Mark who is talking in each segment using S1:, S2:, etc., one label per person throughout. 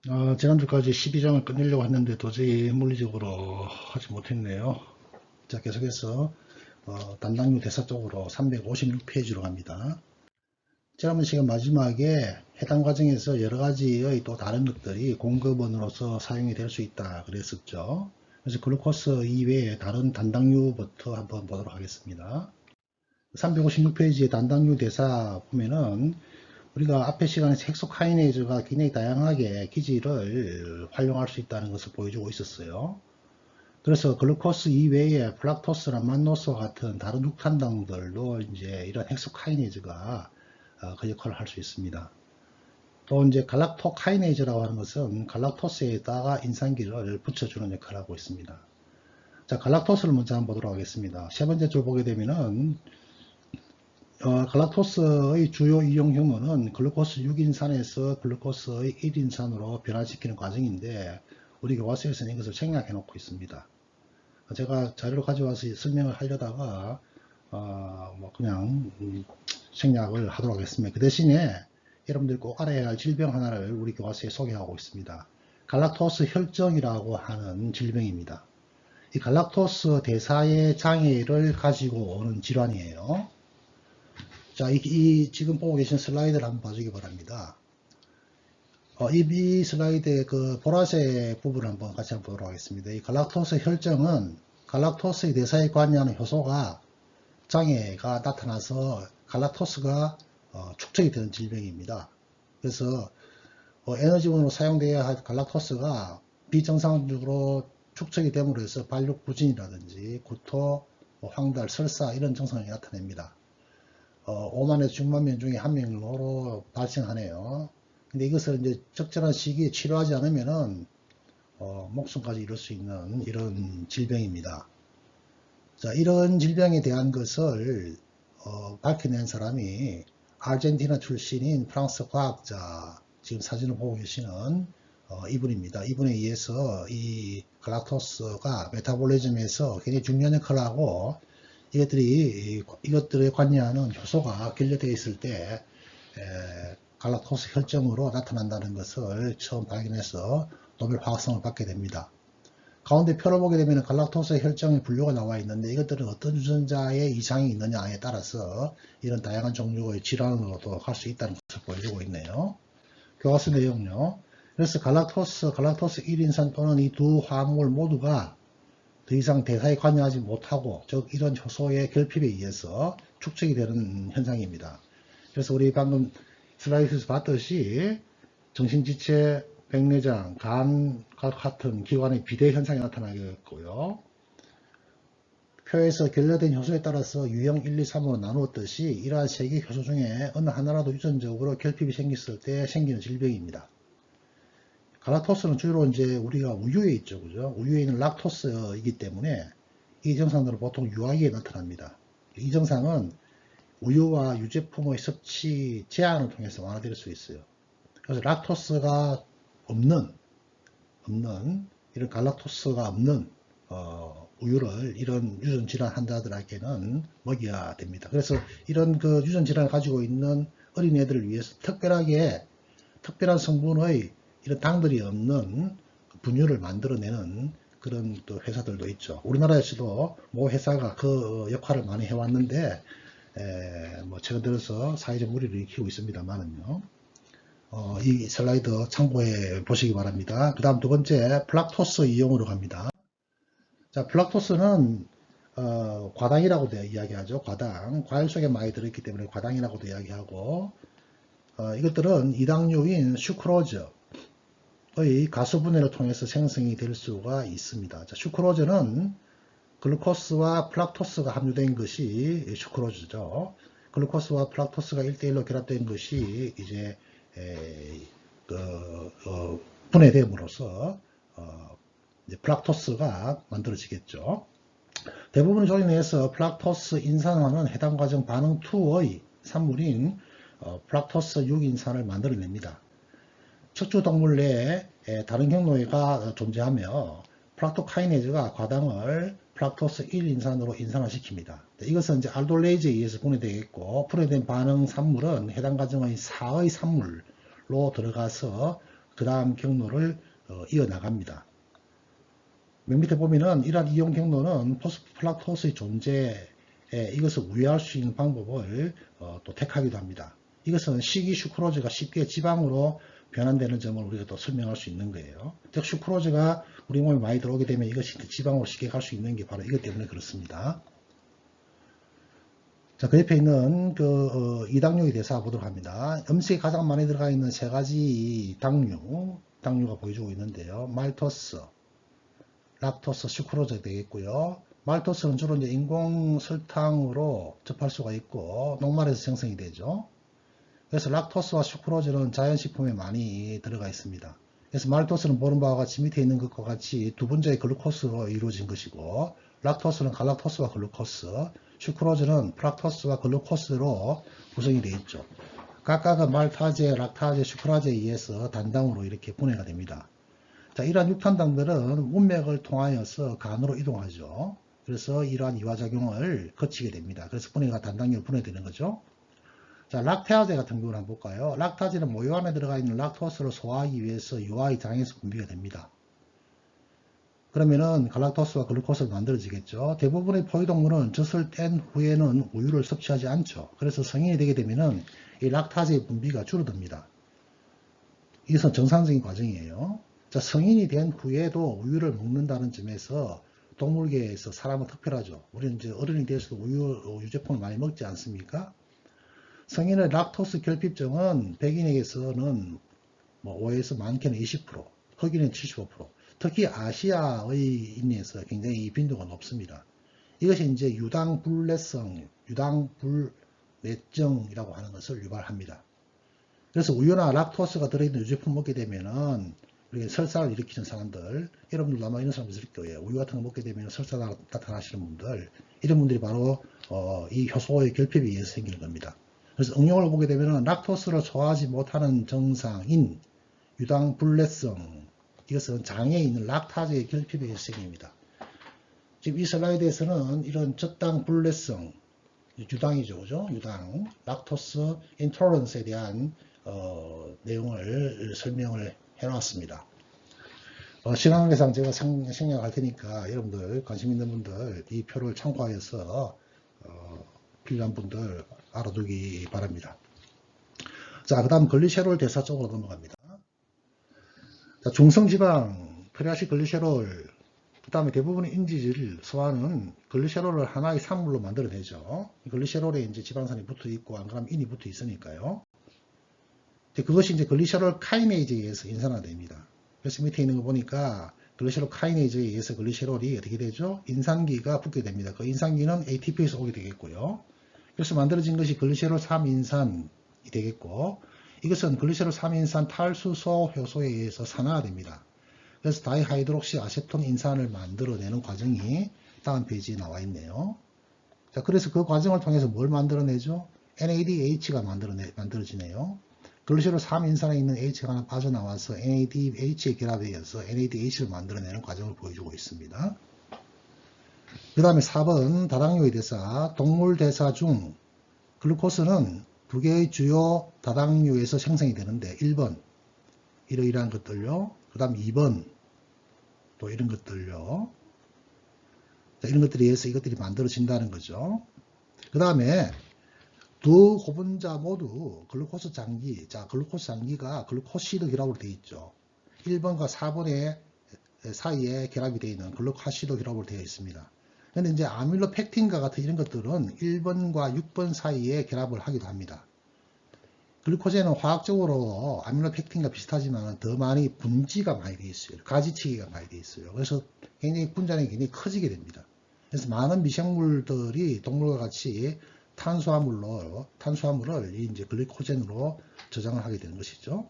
S1: 지난주까지 12장을 끝내려고 했는데 도저히 물리적으로 하지 못했네요. 자, 계속해서 담당류 대사 쪽으로 356페이지로 갑니다. 지난번 시간 마지막에 해당 과정에서 여러 가지의 또 다른 것들이 공급원으로서 사용이 될 수 있다 그랬었죠. 그래서 글루코스 이외에 다른 단당류부터 한번 보도록 하겠습니다. 356페이지의 단당류 대사 보면은 우리가 앞에 시간에서 헥소카이네이즈가 굉장히 다양하게 기질을 활용할 수 있다는 것을 보여주고 있었어요. 그래서 글루코스 이외에 플락토스나 만노스와 같은 다른 육탄당들도 이제 이런 헥소카이네이즈가 그 역할을 할 수 있습니다. 또 이제 갈락토카이네이즈라고 하는 것은 갈락토스에다가 인산기를 붙여주는 역할을 하고 있습니다. 자, 갈락토스를 먼저 한번 보도록 하겠습니다. 세 번째 줄 보게 되면은 갈락토스의 주요 이용 경로는 글루코스 6인산에서 글루코스의 1인산으로 변화시키는 과정인데 우리 교과서에서는 이것을 생략해 놓고 있습니다. 제가 자료를 가져와서 설명을 하려다가 그냥 생략을 하도록 하겠습니다. 그 대신에 여러분들이 꼭 알아야 할 질병 하나를 우리 교과서에 소개하고 있습니다. 갈락토스 혈증이라고 하는 질병입니다. 이 갈락토스 대사의 장애를 가지고 오는 질환이에요. 자, 지금 보고 계신 슬라이드를 한번 봐주기 바랍니다. 이 슬라이드의 그 보라색 부분을 한번 같이 한번 보도록 하겠습니다. 이 갈락토스 혈증은 갈락토스의 대사에 관여하는 효소가 장애가 나타나서 갈락토스가 축적이 되는 질병입니다. 그래서 에너지원으로 사용되어야 할 갈락토스가 비정상적으로 축적이 됨으로 해서 발육부진이라든지 구토, 황달, 설사 이런 증상이 나타냅니다. 5만에서 6만 명 중에 한 명으로 발생하네요. 근데 이것을 이제 적절한 시기에 치료하지 않으면은 목숨까지 잃을 수 있는 이런 질병입니다. 자, 이런 질병에 대한 것을 밝혀낸 사람이 아르헨티나 출신인 프랑스 과학자, 지금 사진을 보고 계시는 이분입니다. 이분에 의해서 이 갈락토스가 메타볼리즘에서 굉장히 중요한 역할을 하고 이것들에 관여하는 효소가 결여되어 있을 때 갈락토스 혈증으로 나타난다는 것을 처음 발견해서 노벨 화학상을 받게 됩니다. 가운데 표를 보게 되면 갈락토스 혈증의 분류가 나와 있는데 이것들은 어떤 유전자에 이상이 있느냐에 따라서 이런 다양한 종류의 질환으로도 할 수 있다는 것을 보여주고 있네요. 교과서 내용요. 그래서 갈락토스 1인산 또는 이 두 화합물 모두가 더 이상 대사에 관여하지 못하고 즉 이런 효소의 결핍에 의해서 축적이 되는 현상입니다. 그래서 우리 방금 슬라이드에서 봤듯이 정신지체, 백내장, 간 같은 기관의 비대 현상이 나타나겠고요. 표에서 결여된 효소에 따라서 유형 1, 2, 3으로 나누었듯이 이러한 세 개 효소 중에 어느 하나라도 유전적으로 결핍이 생겼을 때 생기는 질병입니다. 갈락토스는 주로 이제 우리가 우유에 있죠, 그죠? 우유에 있는 락토스이기 때문에 이 증상들은 보통 유아기에 나타납니다. 이 증상은 우유와 유제품의 섭취 제한을 통해서 완화될 수 있어요. 그래서 락토스가 없는 이런 갈락토스가 없는 우유를 이런 유전 질환 환자들에게는 먹여야 됩니다. 그래서 이런 그 유전 질환을 가지고 있는 어린애들을 위해서 특별한 성분의 이런 당들이 없는 분유를 만들어내는 그런 또 회사들도 있죠. 우리나라에서도 모 회사가 그 역할을 많이 해왔는데 최근 들어서 사회적 무리를 일으키고 있습니다만은요. 이 슬라이드 참고해 보시기 바랍니다. 그 다음 두 번째 플락토스 이용으로 갑니다. 자, 플락토스는 과당이라고도 이야기하죠. 과일 속에 많이 들어있기 때문에 과당이라고도 이야기하고 이것들은 이당류인 슈크로즈의 가수분해를 통해서 생성이 될 수가 있습니다. 자, 슈크로즈는 글루코스와 플락토스가 함유된 것이 슈크로즈죠. 글루코스와 플락토스가 1대1로 결합된 것이 이제 분해됨으로써 플락토스가 만들어지겠죠. 대부분의 조리 내에서 플락토스 인산화는 해당 과정 반응 2의 산물인 플락토스 6인산을 만들어냅니다. 척추 동물 내에 다른 경로가 존재하며 플락토카이네즈가 과당을 플락토스 1인산으로 인산화시킵니다. 이것은 이제 알돌레이즈에 의해서 분해되겠고 분해된 반응 산물은 해당 과정의 4의 산물로 들어가서 그 다음 경로를 이어나갑니다. 맨 밑에 보면은 이러한 이용 경로는 포스플락토스의 존재에 이것을 우회할 수 있는 방법을 또 택하기도 합니다. 이것은 식이 슈크로즈가 쉽게 지방으로 변환되는 점을 우리가 또 설명할 수 있는 거예요. 즉 슈크로즈가 우리 몸에 많이 들어오게 되면 이것이 지방으로 쉽게 갈 수 있는 게 바로 이것 때문에 그렇습니다. 자, 그 옆에 있는 이당류에 대해서 보도록 합니다. 음식에 가장 많이 들어가 있는 세 가지 당류가 보여주고 있는데요. 말토스, 락토스, 슈크로즈가 되겠고요. 말토스는 주로 이제 인공 설탕으로 접할 수가 있고 녹말에서 생성이 되죠. 그래서 락토스와 슈크로즈는 자연식품에 많이 들어가 있습니다. 그래서 말토스는 보는 바와 같이 밑에 있는 것과 같이 두 분자의 글루코스로 이루어진 것이고 락토스는 갈락토스와 글루코스, 슈크로즈는 프락토스와 글루코스로 구성이 되어 있죠. 각각은 말타제, 락타제, 슈크라제에 의해서 단당으로 이렇게 분해가 됩니다. 자, 이러한 육탄당들은 문맥을 통하여서 간으로 이동하죠. 그래서 이러한 이화작용을 거치게 됩니다. 그래서 분해가 단당류로 분해되는 거죠. 자, 락테아제 같은 경우를 한번 볼까요? 락타제는 모유 안에 들어가 있는 락토스를 소화하기 위해서 유아의 장에서 분비가 됩니다. 그러면은 갈락토스와 글루코스가 만들어지겠죠. 대부분의 포유동물은 젖을 뗀 후에는 우유를 섭취하지 않죠. 그래서 성인이 되게 되면은 이 락타제의 분비가 줄어듭니다. 이것은 정상적인 과정이에요. 자, 성인이 된 후에도 우유를 먹는다는 점에서 동물계에서 사람은 특별하죠. 우리는 이제 어른이 돼서도 유제품을 많이 먹지 않습니까? 성인의 락토스 결핍증은 백인에게서는 5에서 많게는 20%, 흑인은 75%, 특히 아시아의 인에서 굉장히 빈도가 높습니다. 이것이 이제 유당불내성, 유당불내증이라고 하는 것을 유발합니다. 그래서 우유나 락토스가 들어있는 유제품 먹게 되면은 우리가 설사를 일으키는 사람들, 여러분들도 아마 이런 사람 있을 거예요. 우유 같은 거 먹게 되면 설사 나타나시는 분들, 이런 분들이 바로 이 효소의 결핍에 의해서 생기는 겁니다. 그래서 응용을 보게 되면 락토스를 소화하지 못하는 정상인 유당불내성, 이것은 장에 있는 락타제의 결핍에 의해서 생깁니다. 지금 이 슬라이드에서는 이런 저당불내성, 유당이죠, 그죠? 유당, 락토스 인톨런스에 대한 내용을 설명을 해놨습니다. 시간 관계상 제가 생략할 테니까 여러분들 관심 있는 분들 이 표를 참고하여서 필요한 분들 알아두기 바랍니다. 자, 그 다음 글리세롤 대사 쪽으로 넘어갑니다. 자, 중성지방, 프리아시 글리세롤, 그 다음에 대부분의 인지질 소화는 글리세롤을 하나의 산물로 만들어내죠. 글리세롤에 이제 지방산이 붙어 있고, 안 그러면 인이 붙어 있으니까요. 그것이 이제 글리세롤 카이네이즈에 의해서 인산화됩니다. 그래서 밑에 있는 거 보니까 글리세롤 카이네이즈에 의해서 글리세롤이 어떻게 되죠? 인산기가 붙게 됩니다. 그 인산기는 ATP에서 오게 되겠고요. 그래서 만들어진 것이 글리세롤 3인산이 되겠고, 이것은 글리세롤 3인산 탈수소 효소에 의해서 산화됩니다. 그래서 다이하이드록시 아세톤 인산을 만들어내는 과정이 다음 페이지에 나와 있네요. 자, 그래서 그 과정을 통해서 뭘 만들어내죠? NADH가 만들어지네요. 글리세롤 3인산에 있는 H가 하나 빠져나와서 NADH의 결합에 의해서 NADH를 만들어내는 과정을 보여주고 있습니다. 그 다음에 4번 다당류의 대사, 동물 대사 중 글루코스는 두 개의 주요 다당류에서 생성이 되는데 1번 이러이러한 것들요. 그 다음 2번 또 이런 것들요. 자, 이런 것들에 의해서 이것들이 만들어진다는 거죠. 그 다음에 두 고분자 모두 글루코스 장기, 자, 글루코스 장기가 글루코시드 결합으로 되어 있죠. 1번과 4번의 사이에 결합이 되어 있는 글루코시드 결합으로 되어 있습니다. 그런데 이제 아밀로펙틴과 같은 이런 것들은 1번과 6번 사이에 결합을 하기도 합니다. 글루코젠은 화학적으로 아밀로펙틴과 비슷하지만 더 많이 분지가 많이 되어 있어요. 가지치기가 많이 되어 있어요. 그래서 굉장히 분자량이 굉장히 커지게 됩니다. 그래서 많은 미생물들이 동물과 같이 탄수화물을 이제 글리코젠으로 저장을 하게 되는 것이죠.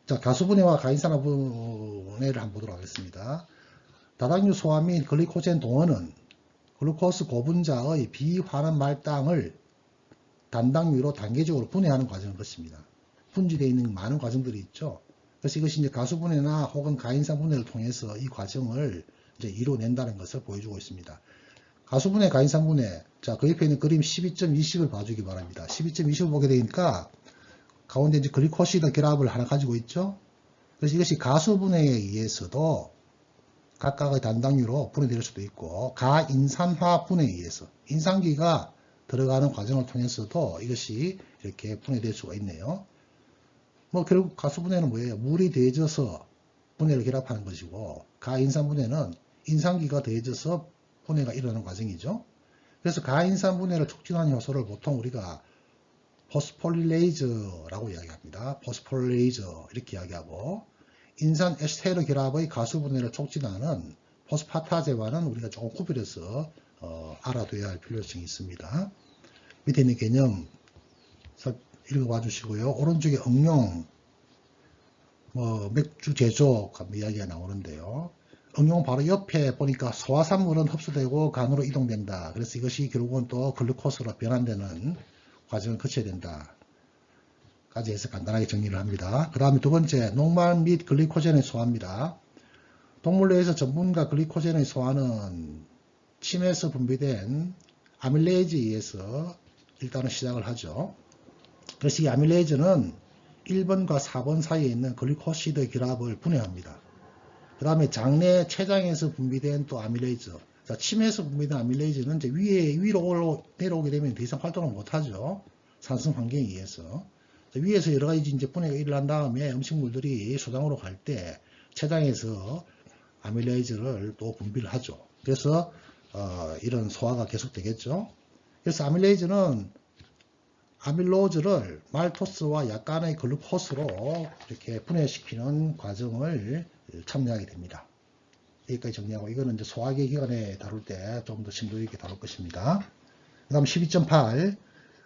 S1: 자, 가수분해와 가인산화 분해를 한번 보도록 하겠습니다. 다당류 소화 및 글리코젠 동원은 글루코스 고분자의 비환원 말당을 단당류로 단계적으로 분해하는 과정을 것입니다. 분지되어 있는 많은 과정들이 있죠. 그래서 이것이 이제 가수분해나 혹은 가인산 분해를 통해서 이 과정을 이제 이뤄낸다는 것을 보여주고 있습니다. 가수분해, 가인산 분해. 자, 그 옆에 있는 그림 12.20을 봐주기 바랍니다. 12.20을 보게 되니까 가운데 이제 글리코시드 결합을 하나 가지고 있죠. 그래서 이것이 가수분해에 의해서도 각각의 단당류로 분해될 수도 있고, 가인산화 분해에 의해서 인산기가 들어가는 과정을 통해서도 이것이 이렇게 분해될 수가 있네요. 뭐 결국 가수분해는 뭐예요? 물이 더해져서 분해를 결합하는 것이고, 가인산 분해는 인산기가 더해져서 분해가 일어나는 과정이죠. 그래서 가인산 분해를 촉진하는 효소를 보통 우리가 포스폴리레이즈라고 이야기합니다. 포스폴리레이즈 이렇게 이야기하고, 인산 에스테르 결합의 가수 분해를 촉진하는 포스파타제와는 우리가 조금 구별해서 알아둬야 할 필요성이 있습니다. 밑에 있는 개념 읽어봐 주시고요. 오른쪽에 응용, 맥주 제조 이야기가 나오는데요. 응용 바로 옆에 보니까 소화산물은 흡수되고 간으로 이동된다. 그래서 이것이 결국은 또 글루코스로 변환되는 과정을 거쳐야 된다. 까지 해서 간단하게 정리를 합니다. 그 다음에 두 번째, 녹말 및 글리코젠의 소화입니다. 동물 내에서 전분과 글리코젠의 소화는 침에서 분비된 아밀레이즈에 의해서 일단은 시작을 하죠. 그래서 이 아밀레이즈는 1번과 4번 사이에 있는 글리코시드 결합을 분해합니다. 그 다음에 장내 췌장에서 분비된 또 아밀레이즈. 자, 침에서 분비된 아밀레이즈는 이제 위로 내려오게 되면 더 이상 활동을 못하죠. 산성 환경에 의해서. 위에서 여러 가지 이제 분해가 일어난 다음에 음식물들이 소장으로 갈 때 췌장에서 아밀레이즈를 또 분비를 하죠. 그래서 이런 소화가 계속되겠죠. 그래서 아밀레이즈는 아밀로즈를 말토스와 약간의 글루코스로 이렇게 분해시키는 과정을 참여하게 됩니다. 여기까지 정리하고, 이거는 이제 소화기 기관에 다룰 때 좀 더 심도 있게 다룰 것입니다. 그 다음 12.8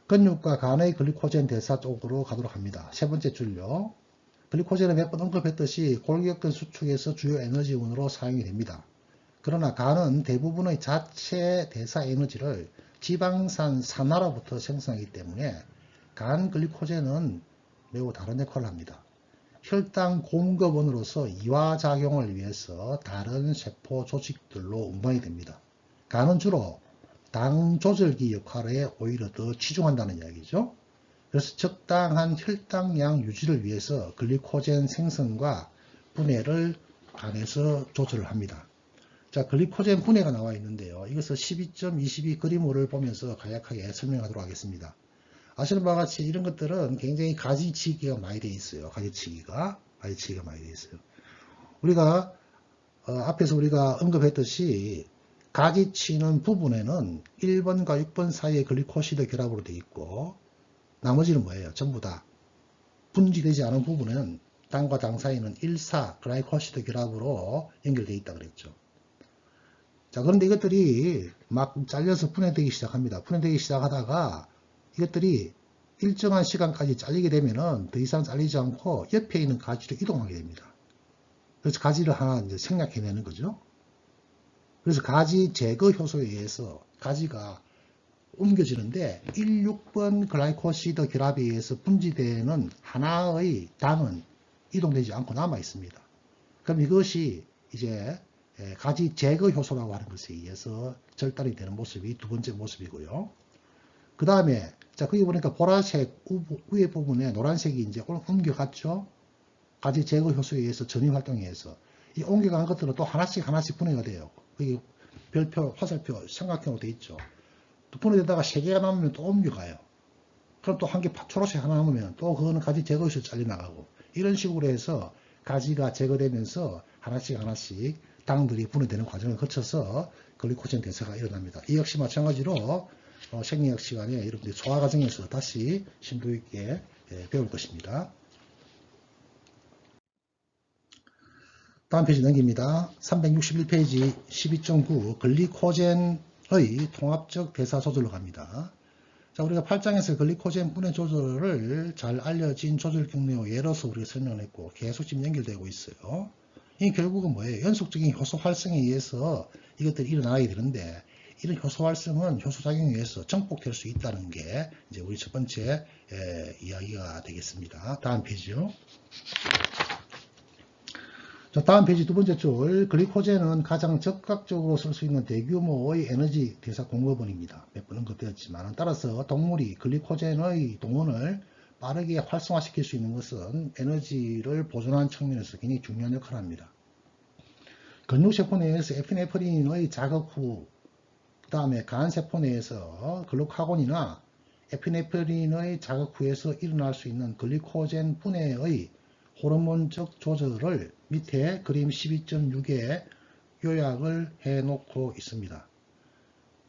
S1: 근육과 간의 글리코젠 대사 쪽으로 가도록 합니다. 세 번째 줄요. 글리코젠은 몇 번 언급했듯이 골격근 수축에서 주요 에너지원으로 사용이 됩니다. 그러나 간은 대부분의 자체 대사 에너지를 지방산 산화로부터 생성하기 때문에 간 글리코젠은 매우 다른 역할을 합니다. 혈당 공급원으로서 이화작용을 위해서 다른 세포 조직들로 운반이 됩니다. 간은 주로 당 조절기 역할에 오히려 더 치중한다는 이야기죠. 그래서 적당한 혈당량 유지를 위해서 글리코젠 생성과 분해를 간에서 조절을 합니다. 자, 글리코젠 분해가 나와 있는데요. 이것을 12.22 그림을 보면서 간략하게 설명하도록 하겠습니다. 아시는 바와 같이 이런 것들은 굉장히 가지치기가 많이 되어 있어요. 가지치기가 많이 되어 있어요. 우리가 앞에서 우리가 언급했듯이 가지치는 부분에는 1번과 6번 사이에 글리코시드 결합으로 되어 있고, 나머지는 뭐예요? 전부 다 분지되지 않은 부분은 당과 당 사이는 1,4 글라이코시드 결합으로 연결되어 있다 그랬죠. 자, 그런데 이것들이 막 잘려서 분해되기 시작합니다. 분해되기 시작하다가 이것들이 일정한 시간까지 잘리게 되면은 더 이상 잘리지 않고 옆에 있는 가지로 이동하게 됩니다. 그래서 가지를 하나 이제 생략해내는 거죠. 그래서 가지 제거 효소에 의해서 가지가 옮겨지는데 1, 6번 글라이코시드 결합에 의해서 분지되는 하나의 당은 이동되지 않고 남아 있습니다. 그럼 이것이 이제 가지 제거 효소라고 하는 것에 의해서 절단이 되는 모습이 두 번째 모습이고요. 그 다음에 자, 거기 보니까 보라색 위에 부분에 노란색이 이제 옮겨갔죠. 가지 제거 효소에 의해서 전이 활동에 의해서 이 옮겨간 것들은 또 하나씩 분해가 돼요. 여기 별표, 화살표, 삼각형으로 되어 있죠. 또 분해되다가 3개가 남으면 또 옮겨가요. 그럼 또 한 개 초록색 하나 남으면 또 그거는 가지 제거 효소 잘려나가고, 이런 식으로 해서 가지가 제거되면서 하나씩 당들이 분해되는 과정을 거쳐서 글리코젠 대사가 일어납니다. 이 역시 마찬가지로 생리학 시간에 여러분들이 소화 과정에서 다시 심도 있게 배울 것입니다. 다음 페이지 넘깁니다. 361페이지 12.9 글리코젠의 통합적 대사 조절로 갑니다. 자, 우리가 8장에서 글리코젠 분해 조절을 잘 알려진 조절 경로 예로서 우리가 설명을 했고, 계속 지금 연결되고 있어요. 이 결국은 뭐예요? 연속적인 효소 활성에 의해서 이것들이 일어나게 되는데, 이런 효소 활성은 효소작용에 의해서 정복될 수 있다는 게 이제 우리 첫 번째 이야기가 되겠습니다. 다음 페이지요. 자, 다음 페이지 두 번째 줄, 글리코젠은 가장 적극적으로 쓸 수 있는 대규모의 에너지 대사 공급원입니다. 몇 번 언급되었지만, 따라서 동물이 글리코젠의 동원을 빠르게 활성화시킬 수 있는 것은 에너지를 보존하는 측면에서 굉장히 중요한 역할을 합니다. 근육세포 내에서 에피네프린의 자극 후, 그 다음에 간세포 내에서 글루카곤이나 에피네프린의 자극 후에서 일어날 수 있는 글리코젠 분해의 호르몬적 조절을 밑에 그림 12.6에 요약을 해 놓고 있습니다.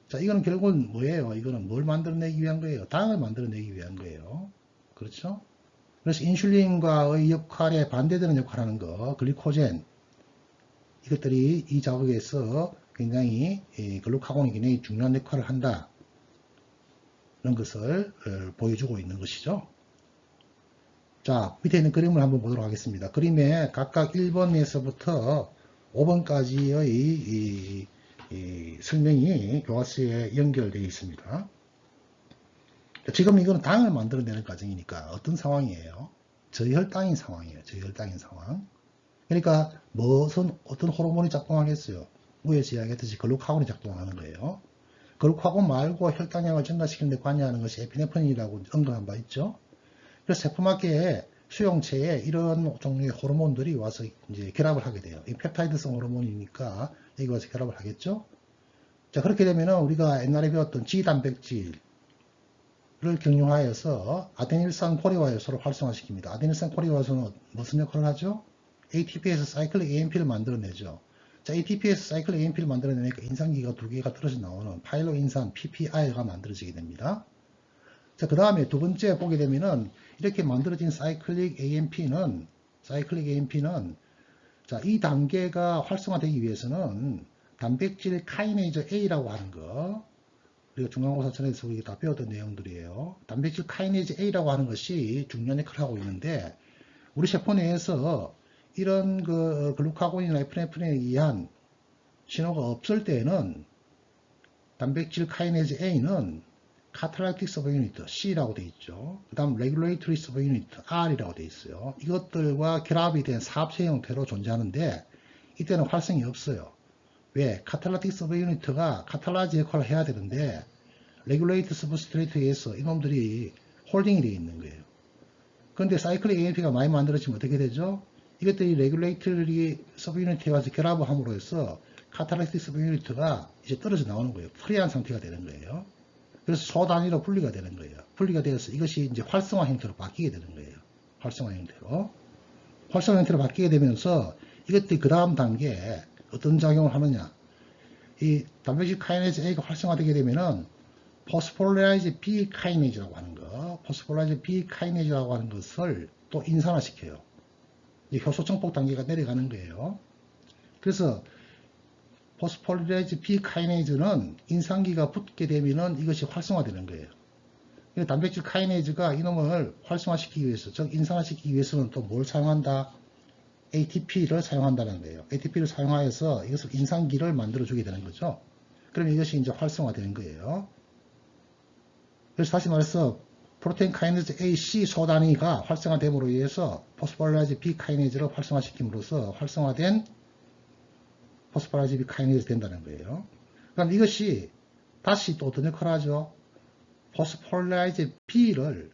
S1: 자, 이거는 결국은 뭐예요? 이거는 뭘 만들어내기 위한 거예요? 당을 만들어내기 위한 거예요. 그렇죠? 그래서 인슐린과의 역할에 반대되는 역할을 하는 거, 글리코젠, 이것들이 이 자극에서 굉장히 글루카곤이 굉장히 중요한 역할을 한다. 이런 것을 보여주고 있는 것이죠. 자, 밑에 있는 그림을 한번 보도록 하겠습니다. 그림에 각각 1번에서부터 5번까지의 설명이 교과서에 연결되어 있습니다. 지금 이거는 당을 만들어내는 과정이니까 어떤 상황이에요? 저혈당인 상황이에요. 저혈당인 상황. 그러니까 어떤 호르몬이 작동하겠어요? 위에 제약했듯이 글루카곤이 작동하는 거예요. 글루카곤 말고 혈당량을 증가시키는 데 관여하는 것이 에피네프린이라고 언급한 바 있죠. 그래서 세포막계에 수용체에 이런 종류의 호르몬들이 와서 이제 결합을 하게 돼요. 이 펩타이드성 호르몬이니까 여기 와서 결합을 하겠죠. 자, 그렇게 되면은 우리가 옛날에 배웠던 G단백질을 경유하여서 아데닐산 코리화효소를 활성화시킵니다. 아데닐산 코리화효소는 무슨 역할을 하죠? ATP에서 사이클릭 AMP를 만들어내죠. 자, ATP에서 사이클릭 AMP를 만들어내니까 인산기가 두 개가 떨어져 나오는 파일로인산 PPI가 만들어지게 됩니다. 자, 그 다음에 두 번째 보게 되면은 이렇게 만들어진 사이클릭 AMP는 자, 이 단계가 활성화되기 위해서는 단백질 카이네이즈 A라고 하는 거, 우리가 중간고사천에서 우리가 다 배웠던 내용들이에요. 단백질 카이네이즈 A라고 하는 것이 중요한 역할을 하고 있는데, 우리 세포 내에서 이런 그 글루카곤이나 에피네프린에 의한 신호가 없을 때는 단백질 카이네이즈 A는 카탈라틱 서브 유니트 C라고 되어 있죠. 그 다음 레귤레이터리 서브 유니트 R이라고 되어 있어요. 이것들과 결합이 된 사업체 형태로 존재하는데 이때는 활성이 없어요. 왜? 카탈라틱 서브 유니트가 카탈라이즈 역할을 해야 되는데 레귤레이터 서브스트레이트에서 이놈들이 홀딩이 되어 있는 거예요. 그런데 사이클릭 AMP가 많이 만들어지면 어떻게 되죠? 이것들이 레귤레이터리 서브 유니트에 와서 결합을 함으로 해서 카탈라틱 서브 유니트가 이제 떨어져 나오는 거예요. 프리한 상태가 되는 거예요. 그래서 소 단위로 분리가 되는 거예요. 분리가 되어서 이것이 이제 활성화 형태로 바뀌게 되는 거예요. 활성화 형태로. 활성화 형태로 바뀌게 되면서 이것들이 그 다음 단계에 어떤 작용을 하느냐. 이 단백질 카이네이즈 A가 활성화되게 되면은 포스폴라이즈 B 카이네이즈라고 하는 거, 포스폴라이즈 B 카이네이즈라고 하는 것을 또 인산화시켜요. 이 효소 정폭 단계가 내려가는 거예요. 그래서 포스폴리라이즈 B 카이네이즈는 인산기가 붙게 되면은 이것이 활성화되는 거예요. 단백질 카이네이즈가 이놈을 활성화시키기 위해서, 즉 인산화시키기 위해서는 또 뭘 사용한다? ATP를 사용한다는 거예요. ATP를 사용하여서 이것을 인산기를 만들어주게 되는 거죠. 그러면 이것이 이제 활성화되는 거예요. 그래서 다시 말해서 프로테인 카이네이즈 AC 소단위가 활성화됨으로 의해서 포스폴리라이즈 B 카이네이즈를 활성화시킴으로써 활성화된 포스폴라이즈 B 카이네이즈 된다는 거예요. 그럼 이것이 다시 또 어떤 역할을 하죠? 포스폴라이즈 B를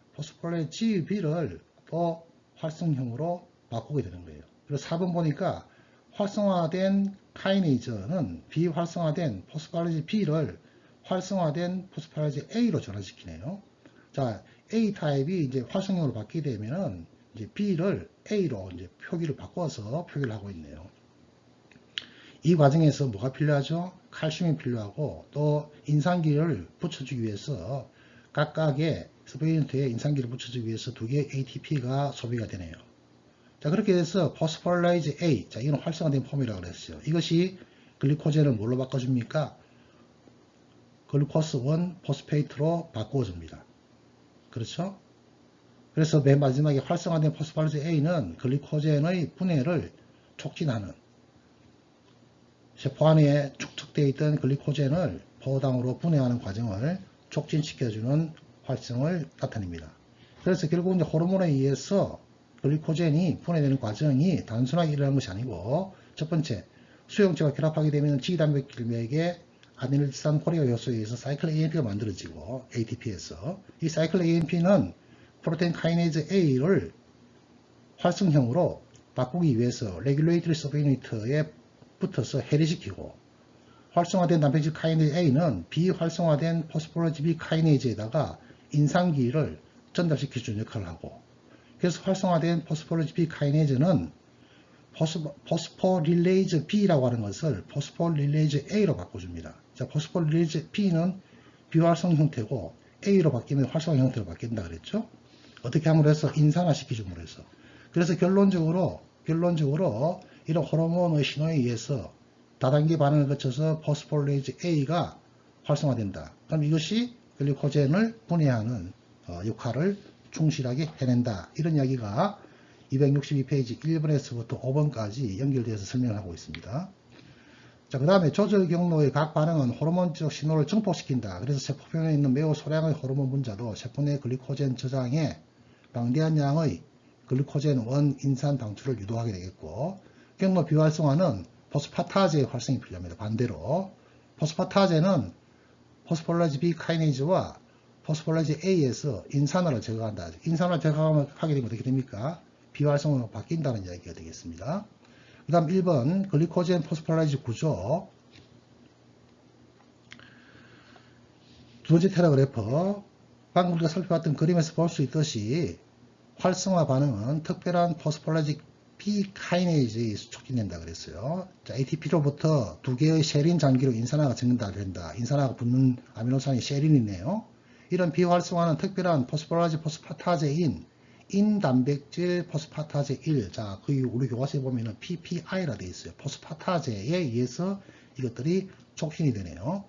S1: 또 활성형으로 바꾸게 되는 거예요. 그래서 4번 보니까 활성화된 카이네이즈는 비활성화된 포스폴라이즈 B를 활성화된 포스폴라이즈 A로 전환시키네요. 자, A 타입이 이제 활성형으로 바뀌게 되면은 이제 B를 A로 이제 표기를 바꿔서 표기를 하고 있네요. 이 과정에서 뭐가 필요하죠? 칼슘이 필요하고 또 인산기를 붙여주기 위해서 각각의 서브유니트에 인산기를 붙여주기 위해서 두 개의 ATP가 소비가 되네요. 자, 그렇게 해서 포스폴라이즈 A, 자, 이건 활성화된 폼이라고 그랬어요. 이것이 글리코젠을 뭘로 바꿔줍니까? 글루코스 1 포스페이트로 바꾸어줍니다. 그렇죠? 그래서 맨 마지막에 활성화된 포스폴라이즈 A는 글리코젠의 분해를 촉진하는, 세포 안에 축적되어 있던 글리코젠을 포당으로 분해하는 과정을 촉진시켜주는 활성을 나타냅니다. 그래서 결국 이제 호르몬에 의해서 글리코젠이 분해되는 과정이 단순하게 일어나는 것이 아니고, 첫 번째, 수용체와 결합하게 되면 G단백질맥에 아데닐산 코리아 효소에 의해서 사이클릭 AMP가 만들어지고, ATP에서 이 사이클릭 AMP는 프로테인 카이네이즈 A를 활성형으로 바꾸기 위해서 레귤레이터리 서브유니트에 붙어서 해리시키고, 활성화된 단백질 카이네이즈 A는 비활성화된 포스포라이즈 B 카이네이즈에다가 인산기를 전달시켜주는 역할을 하고, 그래서 활성화된 포스포라이즈 B 카이네이즈는 포스포릴레이즈 B라고 하는 것을 포스포릴레이즈 A로 바꿔줍니다. 자, 포스포릴레이즈 B는 비활성 형태고 A로 바뀌면 활성화 형태로 바뀐다 그랬죠? 어떻게 함으로 해서 인산화시키줌으로 해서. 그래서 결론적으로 이런 호르몬의 신호에 의해서 다단계 반응을 거쳐서 포스포릴레이즈 A가 활성화된다. 그럼 이것이 글리코젠을 분해하는 역할을 충실하게 해낸다. 이런 이야기가 262페이지 1번에서부터 5번까지 연결되어서 설명을 하고 있습니다. 자, 그 다음에 조절 경로의 각 반응은 호르몬적 신호를 증폭시킨다. 그래서 세포 표면에 있는 매우 소량의 호르몬 분자도 세포 내 글리코젠 저장에 방대한 양의 글루코젠 원 인산 방출을 유도하게 되겠고, 경로 비활성화는 포스파타제의 활성이 필요합니다. 반대로 포스파타제는 포스포라이즈 B 카이네이즈와 포스포라이즈 A에서 인산화를 제거한다. 인산화를 제거하게 되면 어떻게 됩니까? 비활성으로 바뀐다는 이야기가 되겠습니다. 그 다음 1번 글리코젠 포스포라이즈 구조. 두 번째 테라그래프. 방금 우리가 살펴봤던 그림에서 볼 수 있듯이 활성화 반응은 특별한 포스포라이즈 B 카이네이즈에 촉진된다 그랬어요. 자, ATP로부터 두 개의 셰린 장기로 인산화가 전달된다. 인산화가 붙는 아미노산이 셰린이네요. 이런 비활성화는 특별한 포스포라이즈 포스파타제인 인단백질 포스파타제 1. 자, 우리 교과서에 보면은 PPI라 되어 있어요. 포스파타제에 의해서 이것들이 촉진이 되네요.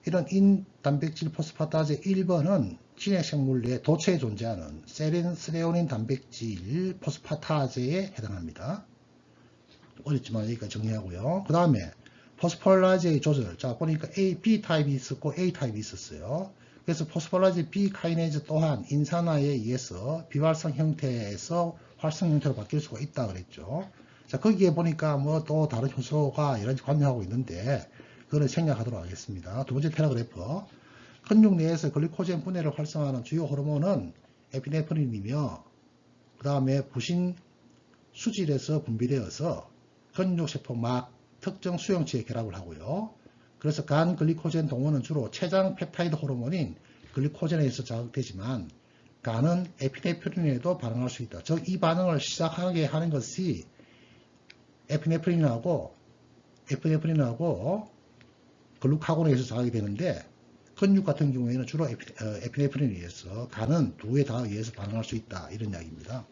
S1: 이런 인단백질 포스파타제 1번은 진핵생물 내 도체에 존재하는 세린 스레오닌 단백질 포스파타제에 해당합니다. 어렵지만 여기까지 정리하고요. 그 다음에 포스포라이즈의 조절. 자, 보니까 B 타입이 있었고 A 타입이 있었어요. 그래서 포스포라이즈 B 카이네이즈 또한 인산화에 의해서 비활성 형태에서 활성 형태로 바뀔 수가 있다 그랬죠. 자, 거기에 보니까 뭐 또 다른 효소가 여러 가지 관여하고 있는데 그거는 생략하도록 하겠습니다. 두 번째 테라그래프. 근육 내에서 글리코젠 분해를 활성화하는 주요 호르몬은 에피네프린이며, 그 다음에 부신 수질에서 분비되어서 근육세포 막 특정 수용체에 결합을 하고요. 그래서 간 글리코젠 동원은 주로 췌장 펩타이드 호르몬인 글리코젠에 의해서 자극되지만 간은 에피네프린에도 반응할 수 있다. 즉, 이 반응을 시작하게 하는 것이 에피네프린하고 글루카곤에 의해서 자극이 되는데, 근육 같은 경우에는 주로 에피네프린에 의해서, 간은 두 개 다 의해서 반응할 수 있다. 이런 이야기입니다.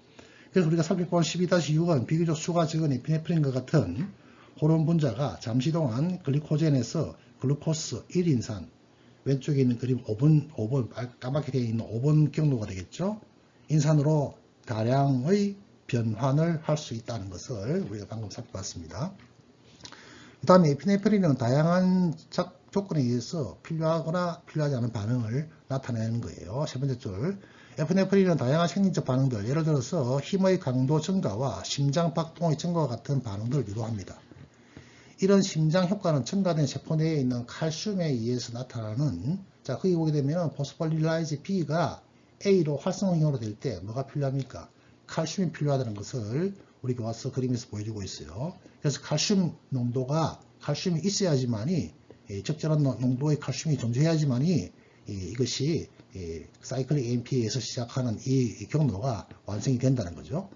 S1: 그래서 우리가 살펴본 12-6은 비교적 수가 적은 에피네프린과 같은 호르몬 분자가 잠시 동안 글리코젠에서 글루코스 1인산, 왼쪽에 있는 그림 5번 까맣게 되어 있는 5번 경로가 되겠죠. 인산으로 다량의 변환을 할 수 있다는 것을 우리가 방금 살펴봤습니다. 그 다음에 에피네프린은 다양한 조건에 의해서 필요하거나 필요하지 않은 반응을 나타내는 거예요. 세 번째 줄. 에피네프린은 다양한 생리적 반응들, 예를 들어서 힘의 강도 증가와 심장 박동의 증가와 같은 반응들을 유도합니다. 이런 심장 효과는 첨가된 세포 내에 있는 칼슘에 의해서 나타나는, 자, 거기 보게 되면 포스포릴라이즈 B가 A로 활성형으로 될 때 뭐가 필요합니까? 칼슘이 필요하다는 것을 우리 교과서 그림에서 보여주고 있어요. 그래서 칼슘이 있어야지만이, 적절한 농도의 칼슘이 존재해야지만이 이것이 사이클릭 AMP에서 시작하는 이 경로가 완성이 된다는 거죠.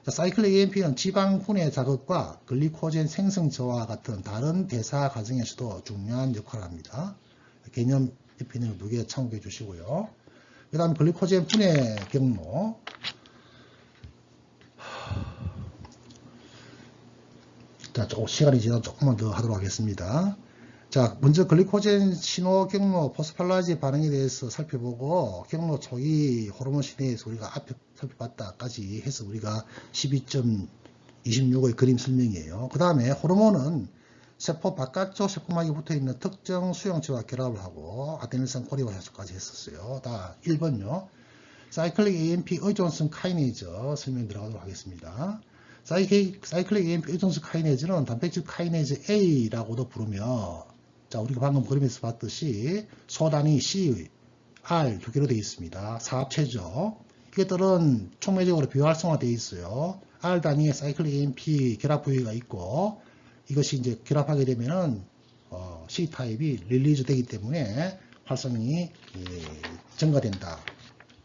S1: 사이클릭 AMP는 지방 분해 자극과 글리코젠 생성 저하와 같은 다른 대사 과정에서도 중요한 역할을 합니다. 개념 에피는 두 개 참고해 주시고요. 그 다음 글리코젠 분해 경로. 자, 시간이 지나서 조금만 더 하도록 하겠습니다. 자, 먼저 글리코젠 신호 경로 포스팔라이즈 반응에 대해서 살펴보고, 경로 초기 호르몬 신호에서 우리가 앞에 살펴봤다까지 해서 우리가 12.26의 그림 설명이에요. 그 다음에 호르몬은 세포 바깥쪽 세포막에 붙어있는 특정 수용체와 결합을 하고 아데노신 고리와 해소까지 했었어요. 다 1번요. 사이클릭 AMP 의존성 카이네이즈 설명 들어가도록 하겠습니다. 사이클릭 AMP 의존성 카이네이즈는 단백질 카이네이즈 A라고도 부르며, 자, 우리가 방금 그림에서 봤듯이 소단위 C, R 두 개로 되어 있습니다. 사합체죠. 이것들은 촉매적으로 비활성화되어 있어요. R 단위의 사이클릭 AMP 결합 부위가 있고, 이것이 이제 결합하게 되면은 C 타입이 릴리즈 되기 때문에 활성이 증가된다.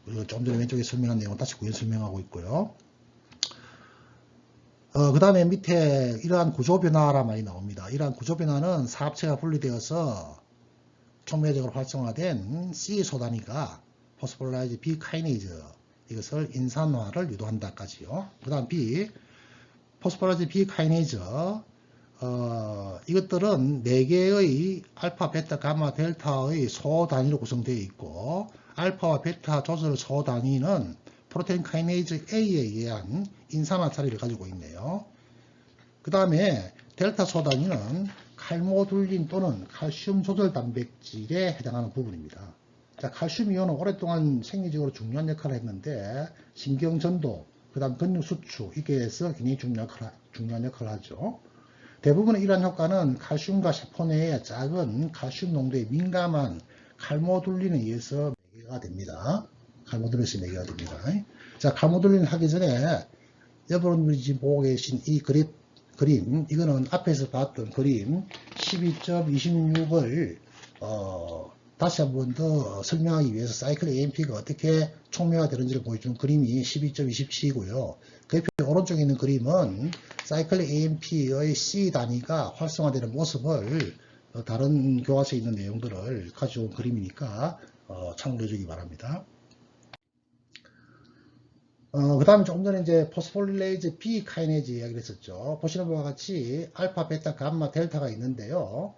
S1: 그리고 좀 전에 왼쪽에 설명한 내용을 다시 구현 설명하고 있고요. 그 다음에 밑에 이러한 구조 변화란 말이 나옵니다. 이러한 구조 변화는 사합체가 분리되어서 촉매적으로 활성화된 C 소단위가 포스폴라이즈 B 카이네이즈 이것을 인산화를 유도한다까지요. 그 다음 B 포스폴라이즈 B 카이네이즈 이것들은 4개의 알파, 베타, 감마, 델타의 소단위로 구성되어 있고 알파와 베타 조절 소단위는 프로테인 카이네이즈 A에 의한 인산화 처리를 가지고 있네요. 그 다음에 델타 소단위는 칼모둘린 또는 칼슘 조절 단백질에 해당하는 부분입니다. 자, 칼슘 이온은 오랫동안 생리적으로 중요한 역할을 했는데 신경전도, 그 다음 근육 수축, 이게에서 굉장히 중요한 역할을 하죠. 대부분의 이러한 효과는 칼슘과 세포 내의 작은 칼슘 농도에 민감한 칼모둘린에 의해서 매개가 됩니다. 칼모둘린에서 매개가 됩니다. 자, 칼모둘린 하기 전에 여러분들이 지금 보고 계신 이 그림, 이거는 앞에서 봤던 그림 12.26을 다시 한 번 더 설명하기 위해서 사이클릭 AMP가 어떻게 촉매가 되는지를 보여주는 그림이 12.27이고요. 그 옆에 오른쪽에 있는 그림은 사이클릭 AMP의 C 단위가 활성화되는 모습을 다른 교과서에 있는 내용들을 가져온 그림이니까 참고해 주기 바랍니다. 그 다음에 조금 전에 이제 포스폴리레이즈 B 카이네이즈 이야기를 했었죠. 보시는 바와 같이 알파, 베타, 감마, 델타가 있는데요.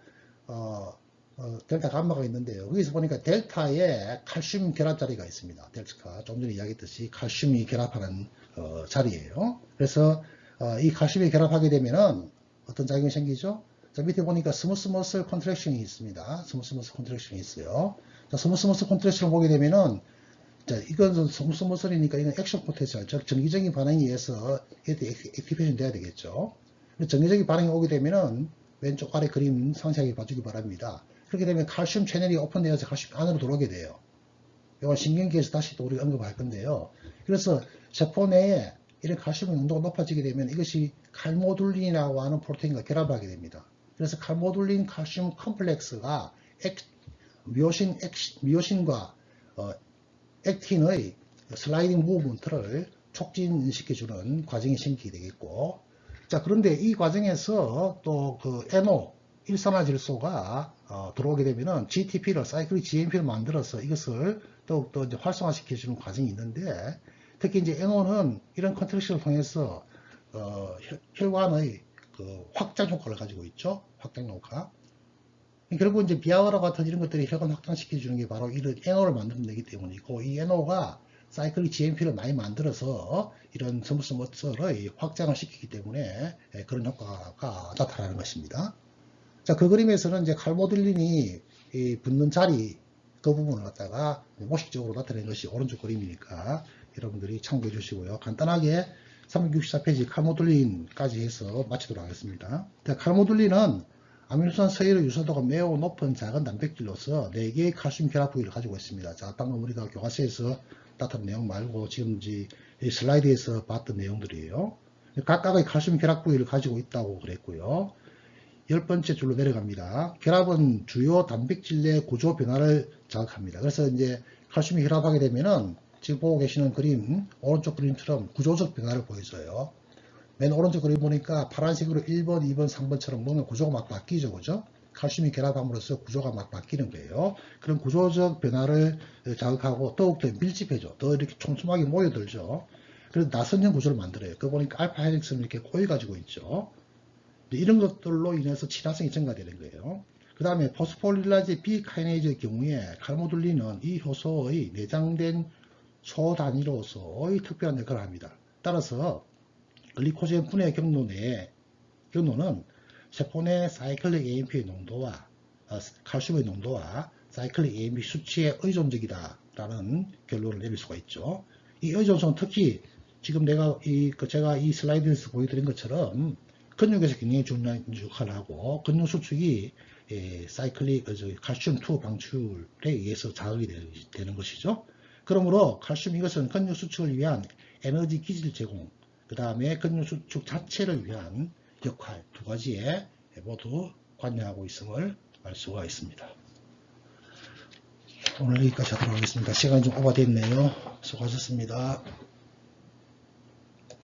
S1: 델타 감마가 있는데요. 여기서 보니까 델타에 칼슘 결합 자리가 있습니다. 델타가 좀 전에 이야기했듯이 칼슘이 결합하는 자리예요. 그래서 이 칼슘이 결합하게 되면은 어떤 작용이 생기죠? 자, 밑에 보니까 스무스 머슬 컨트랙션이 있습니다. 스무스 머슬 컨트랙션이 있어요. 자, 스무스 머슬 컨트랙션을 보게 되면은 자, 이건 스무스 머슬이니까 이건 액션 포텐셜, 즉 정기적인 반응에 의해서 이렇게 액티베이션 돼야 되겠죠. 정기적인 반응이 오게 되면은 왼쪽 아래 그림 상세하게 봐주기 바랍니다. 그렇게 되면 칼슘 채널이 오픈되어서 칼슘 안으로 들어오게 돼요. 이건 신경계에서 다시 또 우리가 언급할 건데요. 그래서 세포 내에 이런 칼슘 농도가 높아지게 되면 이것이 칼모둘린이라고 하는 프로테인과 결합하게 됩니다. 그래서 칼모둘린 칼슘 컴플렉스가 미오신과 액틴의 슬라이딩 무브먼트를 촉진시켜주는 과정이 생기게 되겠고, 자, 그런데 이 과정에서 또 그 NO 일산화질소가 들어오게 되면은 GTP를 사이클릭 GMP를 만들어서 이것을 더욱더 이제 활성화시켜주는 과정이 있는데, 특히 이제 NO는 이런 컨트랙션을 통해서 혈관의 그 확장 효과를 가지고 있죠. 확장 효과. 결국 이제 비아그라 같은 이런 것들이 혈관 확장시켜주는 게 바로 이런 NO를 만들어내기 때문이고, 이 NO가 사이클릭 GMP를 많이 만들어서 이런 스무스 머슬의 확장을 시키기 때문에 그런 효과가 나타나는 것입니다. 자, 그 그림에서는 이제 칼모듈린이 붙는 자리 그 부분을 갖다가 모식적으로 나타낸 것이 오른쪽 그림이니까 여러분들이 참고해 주시고요. 간단하게 364페이지 칼모듈린까지 해서 마치도록 하겠습니다. 자, 칼모듈린은 아미노산 서열의 유사도가 매우 높은 작은 단백질로서 4개의 칼슘 결합 부위를 가지고 있습니다. 자, 방금 우리가 교과서에서 다룬 내용 말고 지금 이 슬라이드에서 봤던 내용들이에요. 각각의 칼슘 결합 부위를 가지고 있다고 그랬고요. 10번째 줄로 내려갑니다. 결합은 주요 단백질 내 구조 변화를 자극합니다. 그래서 이제 칼슘이 결합하게 되면은 지금 보고 계시는 그림, 오른쪽 그림처럼 구조적 변화를 보여줘요. 맨 오른쪽 그림 보니까 파란색으로 1번, 2번, 3번처럼 보면 구조가 막 바뀌죠. 그죠? 칼슘이 결합함으로써 구조가 막 바뀌는 거예요. 그런 구조적 변화를 자극하고 더욱더 밀집해져. 더 이렇게 촘촘하게 모여들죠. 그래서 나선형 구조를 만들어요. 그거 보니까 알파 헬릭스는 이렇게 꼬여가지고 있죠. 이런 것들로 인해서 친화성이 증가되는 거예요. 그 다음에 포스폴리라제 B 카이네이즈의 경우에 칼모듈린은 이 효소의 내장된 소 단위로서의 특별한 역할을 합니다. 따라서 글리코젠 분해 경로는 세포 내 사이클릭 AMP의 농도와 칼슘의 농도와 사이클릭 AMP 수치에 의존적이다라는 결론을 내릴 수가 있죠. 이 의존성은 특히 지금 제가 이 슬라이드에서 보여드린 것처럼 근육에서 굉장히 중요한 역할을 하고 근육 수축이 사이클릭 칼슘2 방출에 의해서 자극이 되는 것이죠. 그러므로 칼슘 이것은 근육 수축을 위한 에너지 기질 제공, 그 다음에 근육 수축 자체를 위한 역할 두 가지에 모두 관여하고 있음을 알 수가 있습니다. 오늘 여기까지 하도록 하겠습니다. 시간이 좀 오버됐네요. 수고하셨습니다.